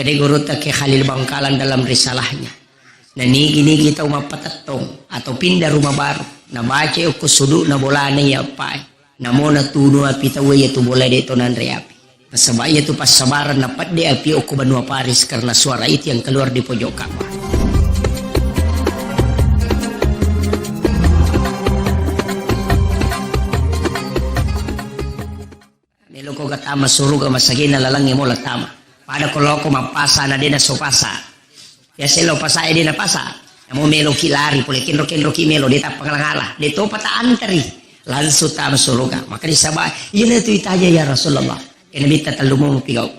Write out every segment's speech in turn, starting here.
Maka dia guru ke Khalil Bangkalan dalam risalahnya. Nah nigi kita umat patatong atau pindah rumah baru. Na baca uku suduk na bolane ya pai. Namo na tuno api tawe ya tu boleh de tonan reapi. Pasabay itu pas sabaran napat de api uku banua Paris karena suara itu yang keluar di pojok Ka'bah. Nelo ko gatama suruga masagina lalangi mo latama. Pada kalau aku mapasa na din na sopasa. Ya selo pasa din na pasa. Amo melo kilari pule kinro melo dita pangalangala. Dito pataan teri. Langsung tama suruga. Maka disabay, yun itu itaja ya Rasulullah. Kena bita talumo mo pigaw.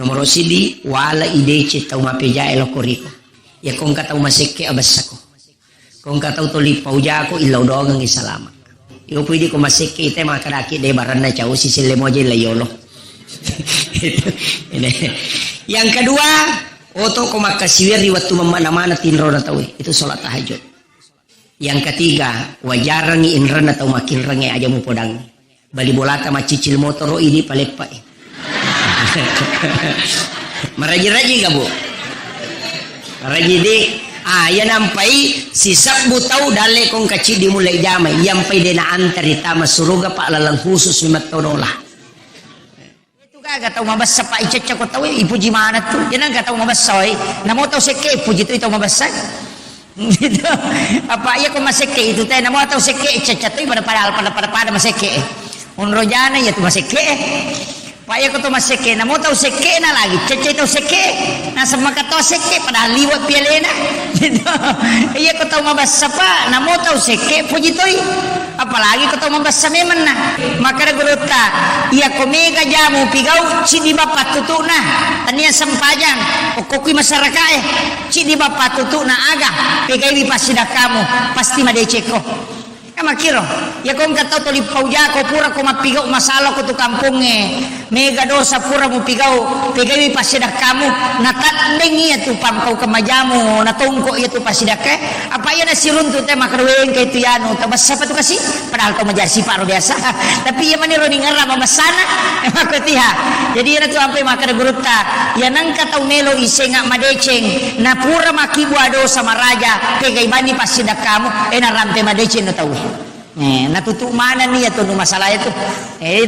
Nomoro sidi wala ide cita umapeja elo koriko. Ya kung kataw masike abas ako. Kung kataw tulipaw ja ako ilaw doang ang isalama. Iyo pwede ko masike ite mga kadaki de baran na chow si silemoje layolo. Yang kedua, oto ko makaswiri waktu mana-mana tinro na tawi. Itu sholat tahajud. Yang ketiga, wajarang inran atau makin rangi aja mo podang. Bali bolata macicil motor ini palepa. Maraji-raji ka bu? Maraji di yan nampai sisap butaw dale kong kaci di mulai damai. Yampay din na antari tama suruga pa alalang khusus mimat tonola. Gataw mabasa pa ichacha ko taw ipuji mana tu yan ang gataw mabasa oy namo taw seke ipuji tu itaw mabasa dito apa iya ko maseke itu tay namo taw seke ichacha tu pada maseke unro jana ya tu maseke pa iya ko to maseke namo taw seke na lagi chacha itaw seke nasa makato seke pada liwat pialena dito iya ko taw mabasa pa namo taw seke puji tu apalagi kau tahu membasa memang nah maka guruta ia komega jamu pigau cidi bapak tutu nah tania sempajang okokui masyarakat cidi bapak tutu nah aga pegai pasti dah kamu pasti madeceko makiro ya kau kata tahu lipau jako pura kau mapigau masalah kau tu kampungnya mega dosa pura mu pigau pegai pasti dah kamu natat dengi ya tu pam kau kemajamu natungko ya tu pasti dah ke apa ya nasi runtu teh makarweng kayak tu yano tabas siapa tu kasih padahal kau majar sifar biasa tapi ya mani roni ngara mamasana emang kau tiha jadi ya tu sampai makar guruta ya nang kata melo isenga madeceng na pura makibu ado sama raja pegai bani pasti dah kamu narampe madeceng na tahu natutuk mana nih ya tuh masalah itu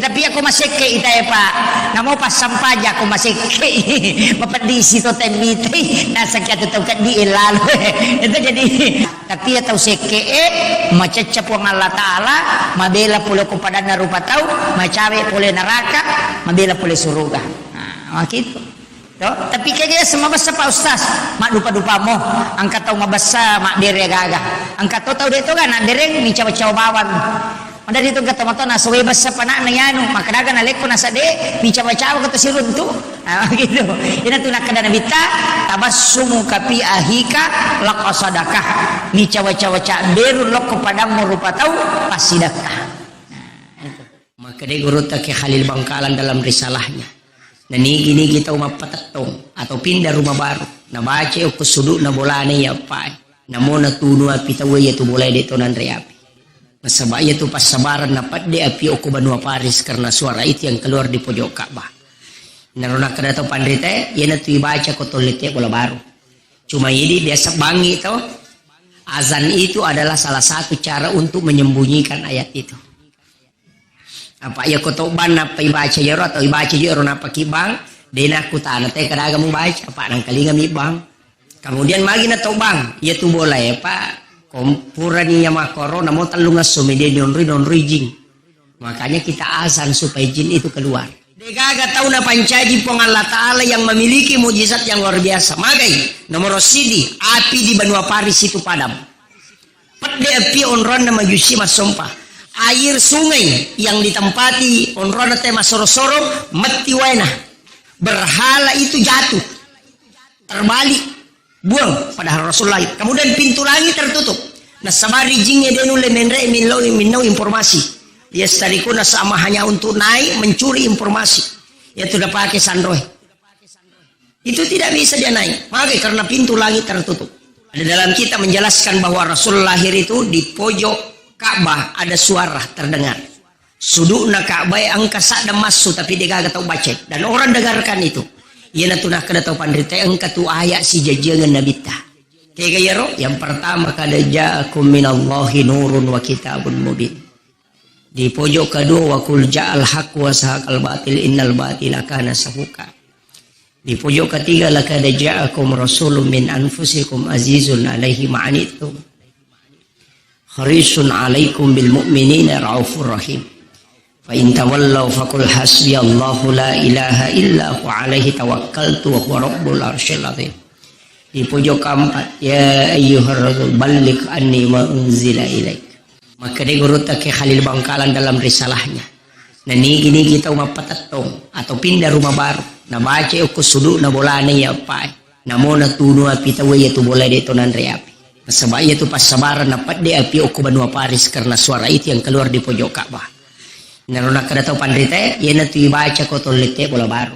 tapi aku masih ke ita ya pak namo pas sampaja aku masih ke mapandisi to temiti nasa kaya tuh kan di ilalu itu jadi tapi ya tahu seke macecap wang Allah Ta'ala mabela pula kepada narupa tahu macawe pula neraka mabela pula surga nah gitu Tuh, tapi kayaknya semua bahasa Pak Ustaz mak dupa-dupa mo angkat tahu mabasa mak dere gaga angkat tahu dia tu kan dereng ni cawa-cawa bawan ada itu kata mata na suwe bahasa panak na yanu maka daga na leko na sade ni cawa-cawa kata sirun tu gitu ina tu nak kadana bita tabassumu kapi ahika laqasadakah ni cawa-cawa cak deru lok kepada rupa tahu pasidakah maka dia guru ke Khalil Bangkalan dalam risalahnya. Nah nigi kita umat patatong atau pindah rumah baru. Na baca uku suduk na bolane ya pai. Namo na tuno api tawe ya tu boleh de tonan reapi. Masabay itu pas sabaran napat de api uku banua Paris karena suara itu yang keluar di pojok Ka'bah. Naruna kada tau pandrite ya na tu ibaca ko tolite bola baru. Cuma ini biasa bangi itu azan itu adalah salah satu cara untuk menyembunyikan ayat itu. Apa ya kotoban apa ibaca jero atau ibaca jero napa kibang dena kutana teh kadaga mo baca apa nang kalinga mi bang kemudian magi na to bang ya tu boleh pak kompura niya makoro namo talunga sumide donri jing makanya kita azan supaya jin itu keluar degaga tahu na pancaji pong Allah Ta'ala yang memiliki mujizat yang luar biasa magai nomor sidi api di benua Paris itu padam pede api onron na majusi masompa air sungai yang ditempati onrona tema soro-soro mati wena berhala itu jatuh terbalik buang pada Rasulullah kemudian pintu langit tertutup nah sabari jingnya denule menre minno informasi dia starikuna sama hanya untuk naik mencuri informasi ya sudah pakai sandroh itu tidak bisa dia naik makanya karena pintu langit tertutup ada dalam kita menjelaskan bahwa Rasul lahir itu di pojok Ka'bah ada suara terdengar. Sudukna Ka'bah angka sadam masuk tapi dia gak tahu baca dan orang dengarkan itu. Ia na tunah kada tau pandrite engka tu ayat si jajangan nabita. Kaya gaya ro, yang pertama kada ja'akum minallahi nurun wa kitabun mubin. Di pojok kedua wa qul ja'al haq wa sahaqal batil innal batila kana sahuqa. Di pojok ketiga laqad ja'akum rasulun min anfusikum azizun 'alaihi ma'anittum harisun 'alaikum bil mu'minina raufur rahim. Fa in tawallaw faqul hasbiyallahu la ilaha illa huwa 'alaihi tawakkaltu wa huwa rabbul arsyil 'azim. Di pojok keempat ya ayyuhar rasul balligh anni ma unzila ilaik. Maka dia guru ke Khalil Bangkalan dalam risalahnya. Nah gini kita mapatatong atau pindah rumah baru. Na baca ko sudu na bola na ya pa. Na mo na tuno api tawi itu bola dito nan reapi. Nasabay itu pas sabaran na pat de api ko banua Paris karena suara itu yang keluar di pojok Ka'bah. Naruna kada tau pandrite, yan na tu baca ko tolite bola baru.